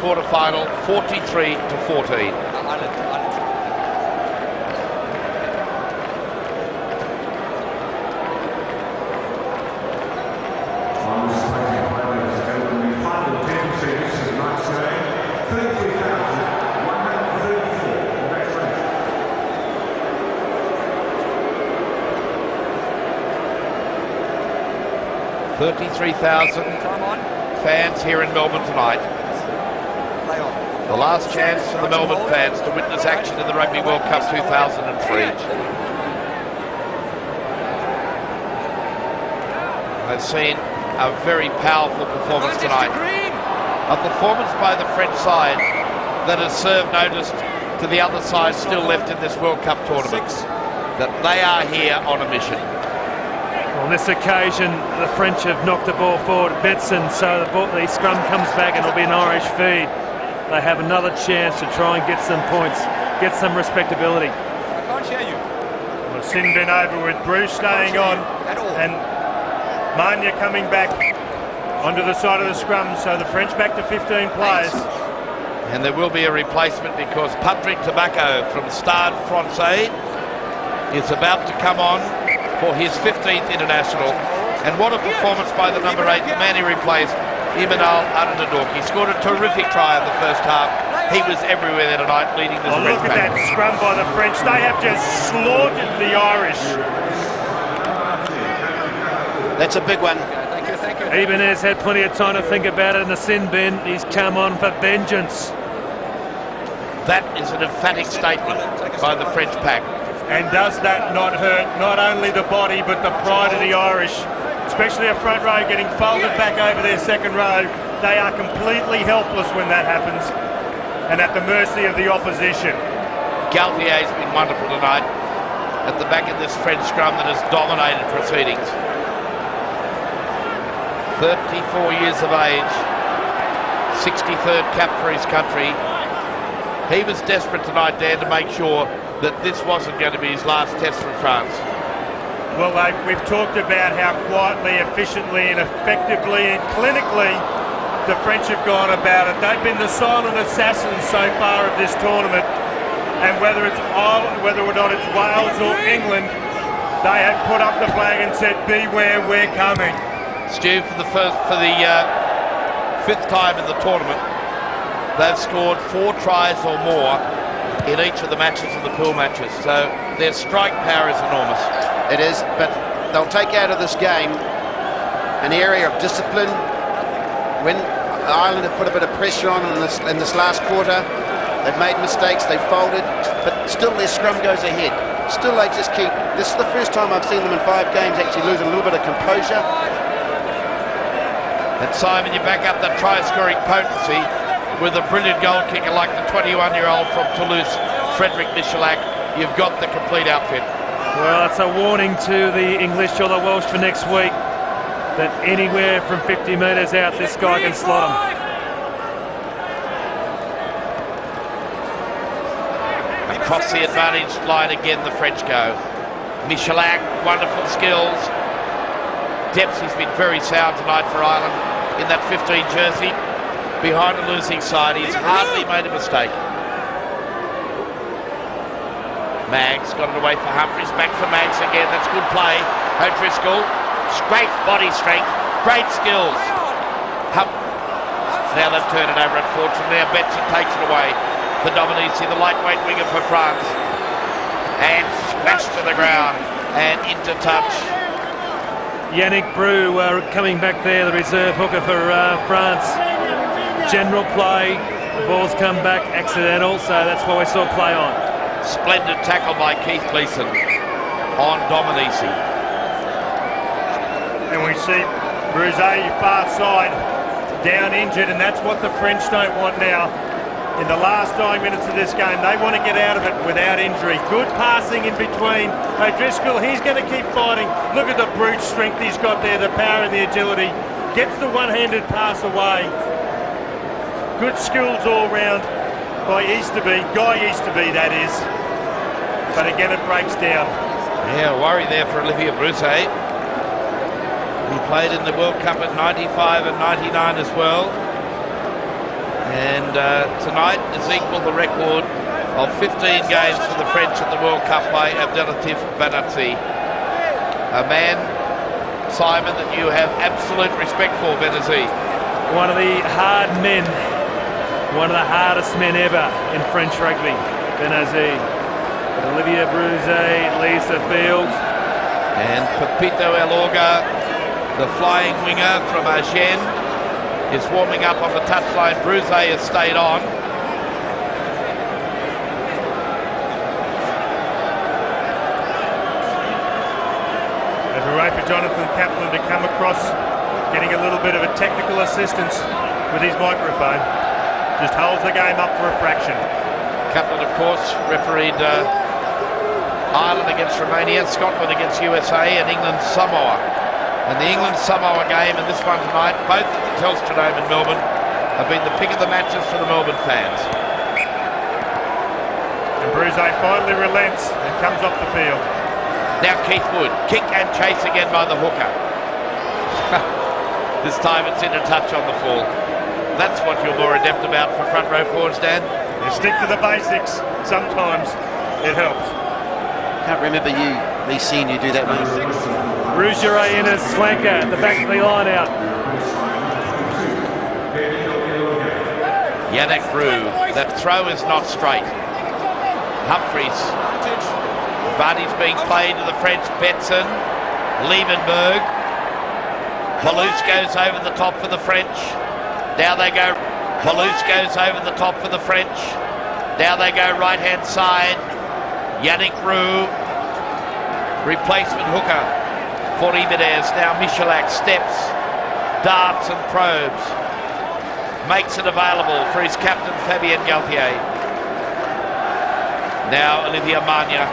quarter-final, 43-14. $33,000 fans here in Melbourne tonight. The last chance for the Melbourne fans to witness action in the Rugby World Cup 2003. I've seen a very powerful performance tonight. A performance by the French side that has served notice to the other side still left in this World Cup tournament, that they are here on a mission. On this occasion, the French have knocked the ball forward at Betson, so the scrum comes back and it'll be an Irish feed. They have another chance to try and get some points, get some respectability. I can't hear you. Well, Sin been over with Bruce staying on and Mania coming back onto the side of the scrum, so the French back to 15 players. And there will be a replacement because Patrick Tobacco from Stade Francais is about to come on for his 15th international. And what a performance by the number 8, the man he replaced, Imanol Aranadok. He scored a terrific try in the first half. He was everywhere there tonight, leading this red look at that scrum by the French. They have just slaughtered the Irish. That's a big one. Thank you. Ibanez had plenty of time to think about it in the sin bin. He's come on for vengeance. That is an emphatic statement by the French pack. And does that not hurt not only the body but the pride of the Irish, especially a front row getting folded back over their second row? They are completely helpless when that happens and at the mercy of the opposition. Galtier has been wonderful tonight at the back of this French scrum that has dominated proceedings. 34 years of age, 63rd cap for his country. He was desperate tonight, Dan, to make sure that this wasn't going to be his last test for France. Well, we've talked about how quietly, efficiently and effectively and clinically the French have gone about it. They've been the silent assassins so far of this tournament, and whether or not it's Wales or England, they have put up the flag and said, beware, we're coming. Stu, for the fifth time in the tournament, they've scored 4 tries or more in each of the matches of the pool matches, so their strike power is enormous. It is, but they'll take out of this game an area of discipline. When Ireland have put a bit of pressure on in this last quarter, they've made mistakes, they've folded, but still their scrum goes ahead. Still they just keep, this is the first time I've seen them in 5 games actually lose a little bit of composure. And Simon, you back up that try-scoring potency with a brilliant goal kicker like the 21-year-old from Toulouse, Frederic Michalak. You've got the complete outfit. Well, it's a warning to the English or the Welsh for next week that anywhere from 50 metres out, this guy can slot them. Across the advantage line again, the French go. Michalak, wonderful skills. Dempsey's been very sound tonight for Ireland in that 15 jersey. Behind a losing side, he's hardly made a mistake. Maggs got it away for Humphries, back for Maggs again, that's good play. O'Driscoll, great body strength, great skills. Now they've turned it over, unfortunately. Now Betson takes it away for Dominici, the lightweight winger for France. And smashed to the ground and into touch. Yannick Brou coming back there, the reserve hooker for France. General play, the ball's come back accidental, so that's why we saw play on. Splendid tackle by Keith Gleeson on Dominici. And we see Bruzet far side down injured, and that's what the French don't want now. In the last 9 minutes of this game, they want to get out of it without injury. Good passing in between. O'Driscoll, he's going to keep fighting. Look at the brute strength he's got there, the power and the agility. Gets the one-handed pass away. Good skills all round by Easterby, Guy Easterby that is. But again it breaks down. Yeah, worry there for Olivier Bruzet. He played in the World Cup at 95 and 99 as well. And tonight has equalled the record of 15 games for the French at the World Cup by Abdelatif Benazzi. A man, Simon, that you have absolute respect for, Benazzi. One of the hard men, one of the hardest men ever in French rugby, Benazzi. Olivier Bruzet leaves the field. And Pepito Elorga, the flying winger from Agen, is warming up on the touchline. Bruzet has stayed on. As we wait for Jonathan Kaplan to come across, getting a little bit of a technical assistance with his microphone. Just holds the game up for a fraction. Kaplan, of course, refereed Ireland against Romania, Scotland against USA, and England-Samoa. And the England-Samoa game and this one tonight, both at the Telstra Dome in Melbourne, have been the pick of the matches for the Melbourne fans. And Bruzet finally relents and comes off the field. Now Keith Wood, kick and chase again by the hooker. This time it's in a touch on the full. That's what you're more adept about for front row forwards, Dan. You stick to the basics. Sometimes it helps. Can't remember me seeing you do that one. Rougeray in as flanker at the back of the line out. Yannick Roux, that throw is not straight. Humphries, advantage being played to the French. Betson, Liebenberg, Palouse goes over the top for the French. Now they go, Palouse goes over the top for the French. Now they go right hand side. Yannick Roux, replacement hooker for Ibanez. Now Michalak steps, darts and probes. Makes it available for his captain Fabien Galtier. Now Olivier Magna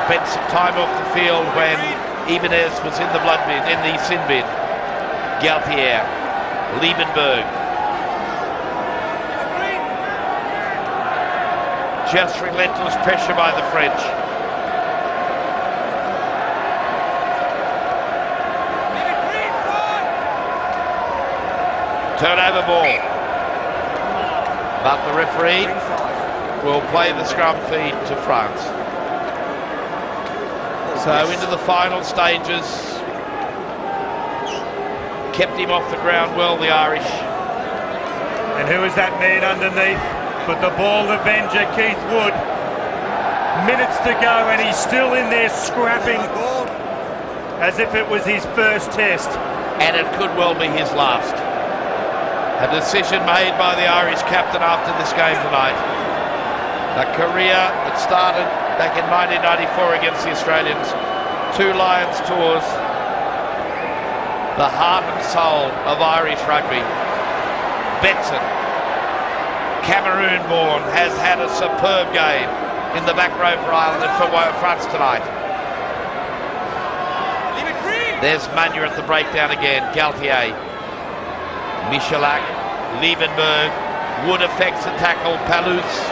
spent some time off the field when Ibanez was in the blood bin, in the sin bin. Galtier, Liebenberg. Just relentless pressure by the French. Turnover ball. But the referee will play the scrum feed to France. So into the final stages. Kept him off the ground well, the Irish. And who is that man underneath? But the ball avenger, Keith Wood. Minutes to go and he's still in there scrapping as if it was his first test. And it could well be his last. A decision made by the Irish captain after this game tonight. A career that started back in 1994 against the Australians. 2 Lions tours. The heart and soul of Irish rugby. Betson, Cameroon-born, has had a superb game in the back row for Ireland and for France tonight. There's Magna at the breakdown again. Galtier, Michalak, Liebenberg. Wood affects the tackle. Palouse.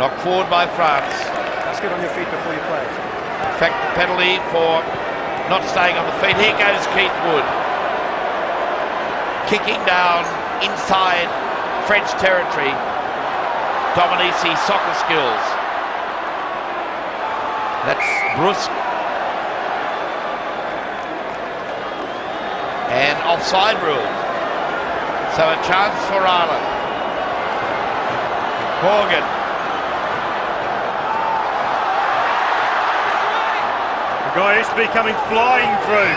Knocked forward by France. Let's get on your feet before you play. In fact, penalty for not staying on the feet. Here goes Keith Wood. Kicking down inside French territory. Dominici soccer skills. That's brusque. And offside rules. So a chance for Ireland. Morgan. The guy used to be coming flying through.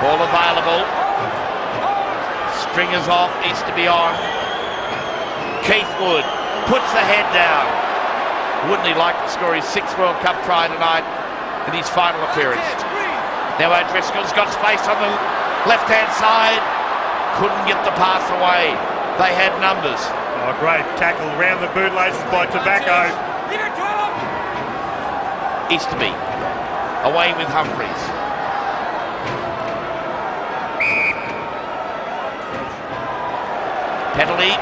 Ball available. Stringers off, needs to be on. Keith Wood puts the head down. Wouldn't he like to score his 6th World Cup try tonight in his final appearance? Now O'Driscoll's got space on the left-hand side. Couldn't get the pass away. They had numbers. Oh, great tackle round the bootlaces by Tobacco. Easterby away with Humphries. Penalty.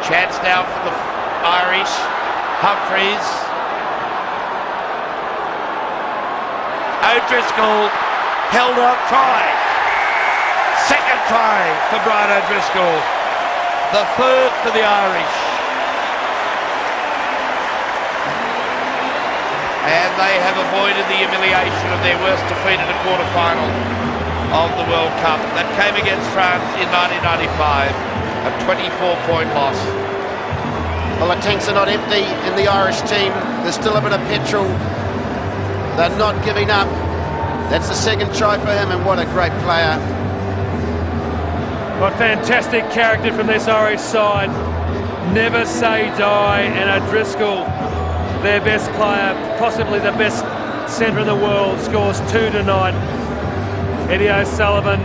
Chance now for the Irish. Humphries. O'Driscoll held up, try. try for Brian O'Driscoll. The third for the Irish. And they have avoided the humiliation of their worst defeat in a quarter-final of the World Cup. That came against France in 1995, a 24-point loss. Well, the tanks are not empty in the Irish team. There's still a bit of petrol. They're not giving up. That's the second try for him, and what a great player. What fantastic character from this Irish side. Never say die, and O'Driscoll, their best player, possibly the best centre in the world, scores 2 tonight. Eddie O'Sullivan,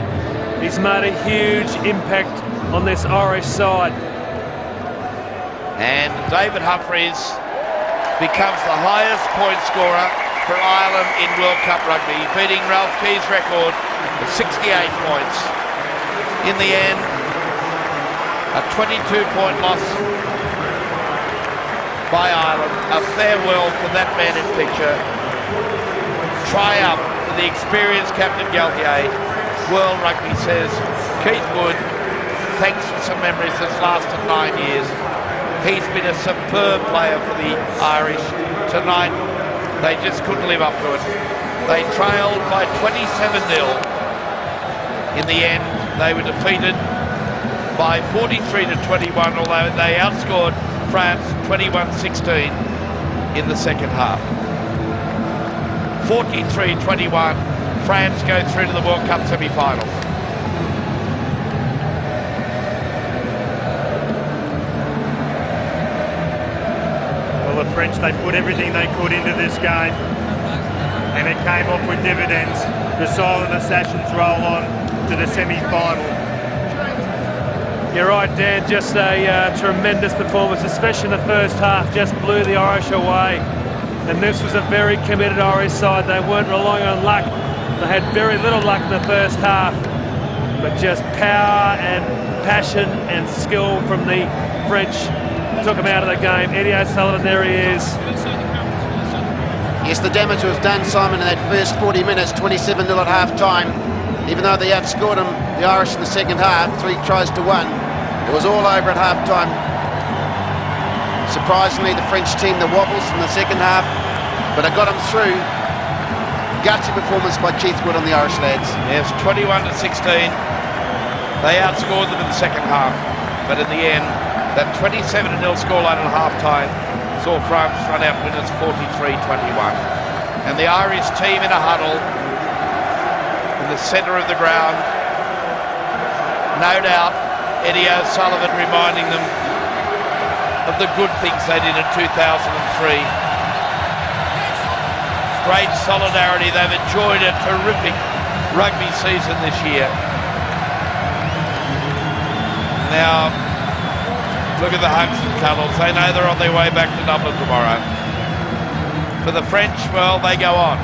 he's made a huge impact on this Irish side. And David Humphries becomes the highest point scorer for Ireland in World Cup rugby, beating Ralph Key's record of 68 points. In the end, a 22-point loss by Ireland, a farewell for that man in picture. Triumph for the experienced Captain Galtier. World Rugby says, Keith Wood, thanks for some memories that's lasted 9 years. He's been a superb player for the Irish. Tonight, they just couldn't live up to it. They trailed by 27-0. In the end, they were defeated by 43-21, although they outscored France 21-16 in the second half. 43-21, France go through to the World Cup semi-finals. Well, the French, they put everything they could into this game, and it came off with dividends. The Silent Assassins roll on to the semi-final. You're right, Dan, just a tremendous performance, especially in the first half, just blew the Irish away. And this was a very committed Irish side. They weren't relying on luck. They had very little luck in the first half, but just power and passion and skill from the French took them out of the game. Eddie O'Sullivan, there he is. Yes, the damage was done, Simon, in that first 40 minutes, 27-0 at half-time. Even though they outscored them, the Irish in the second half, 3 tries to 1. It was all over at half-time. Surprisingly, the French team, the wobbles in the second half, but it got them through. Gutsy performance by Keith Wood on the Irish lads. Yes, 21-16. They outscored them in the second half, but in the end, that 27-0 scoreline at half-time saw France run out winners 43-21. And the Irish team in a huddle in the centre of the ground. No doubt, Eddie O'Sullivan reminding them of the good things they did in 2003. Great solidarity. They've enjoyed a terrific rugby season this year. Now, look at the hugs and cuddles. They know they're on their way back to Dublin tomorrow. For the French, well, they go on.